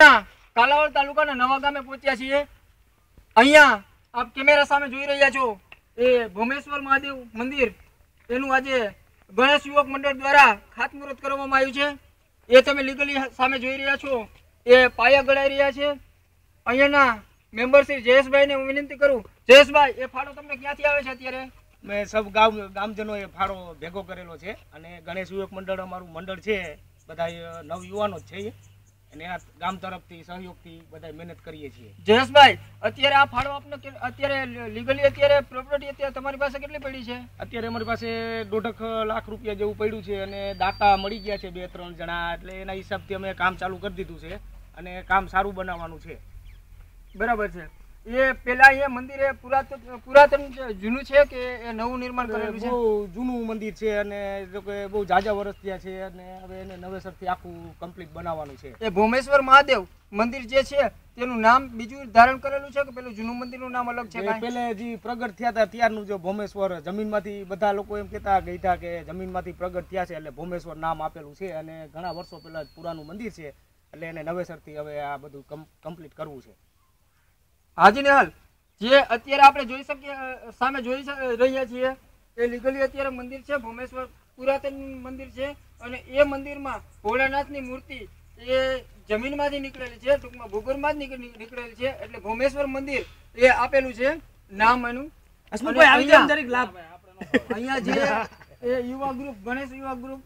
કાલાવાડ તાલુકાના નવા ગામે પહોંચ્યા છીએ। અહીંયા આપ કેમેરા સામે જોઈ રહ્યા છો એ ભોમેશ્વર મહાદેવ મંદિર એનું આજે ગણેશ યુવક મંડળ દ્વારા ખાતમુહૂર્ત કરવામાં આવ્યું છે। એ તમે લીગલી સામે જોઈ રહ્યા છો એ પાયા ગળાઈ રહ્યા છે। અહીંયાના મેમ્બર શ્રી જયેશભાઈને હું વિનંતી કરું, જયેશભાઈ એ ફાળો તમને ક્યાંથી આવે છે અત્યારે? મેં સબ ગામજનો એ ફાળો ભેગો કરેલો છે અને ગણેશ યુવક મંડળ અમારું મંડળ છે, બધા નવ યુવાનો જ છે અને આ ગામ તરફથી સહયોગથી બધા મહેનત કરીએ છીએ। જયેશભાઈ અત્યારે આ ફાળો આપને અત્યારે લીગલી અત્યારે પ્રોપર્ટી અત્યારે તમારી પાસે કેટલી પડી છે? અત્યારે અમારી પાસે 1.5 લાખ રૂપિયા જેવું પડ્યું છે અને દાતા મળી ગયા છે 2-3 જણા, એટલે એના હિસાબથી અમે કામ ચાલુ કરી દીધું છે અને કામ સારું બનાવવાનું છે। બરાબર છે। એ પેલા એ મંદિર એ પુરાતન જૂનું છે કે એ નવું નિર્માણ કરેલું છે? બહુ જૂનું મંદિર છે અને જો કે બહુ જાજા વર્ષ થયા છે અને હવે એને નવેસરથી આખું કમ્પ્લીટ બનાવવાનું છે। એ ભોમેશ્વર મહાદેવ મંદિર જે છે તેનું નામ બીજું ધારણ કરેલું છે કે પેલું જૂનું મંદિરનું નામ અલગ છે? પેલે જે પ્રગટ થયા હતા ત્યારનું જો ભોમેશ્વર, જમીનમાંથી બધા લોકો એમ કહેતા ગઈઠા કે જમીનમાંથી પ્રગટ થયા છે એટલે ભોમેશ્વર નામ આપેલું છે અને ઘણા વર્ષો પહેલા પુરાનું મંદિર છે એટલે એને નવેસરથી હવે આ બધું કમ્પ્લીટ કરવું છે। હાજી નિહાલ, જે અત્યારે આપણે જોઈ શકીએ સામે જોઈ રહ્યા છીએ એ લીગલી અત્યારે મંદિર છે ભોમેશ્વર, પુરાતન મંદિર છે અને એ મંદિરમાં ભોળાનાથની મૂર્તિ એ જમીનમાંથી નીકળેલી છે, ટૂંકમાં ભૂગર્ભમાં જ નીકળેલી છે એટલે ભોમેશ્વર મંદિર એ આપેલું છે નામ એનું। અહીંયા જે યુવા ગ્રુપ, ગણેશ યુવા ગ્રુપ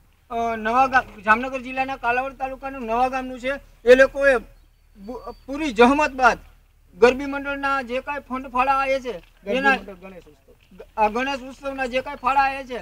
નવા ગામ, જામનગર જિલ્લાના કાલાવાડ તાલુકાનું નવા ગામનું છે, એ લોકોએ પૂરી જહમત બાદ ગરબી મંડળના જે કાંઈ ફંડ ફાળા આવે છે એના ગણેશ ઉત્સવના જે કાંઈ ફાળા આવે છે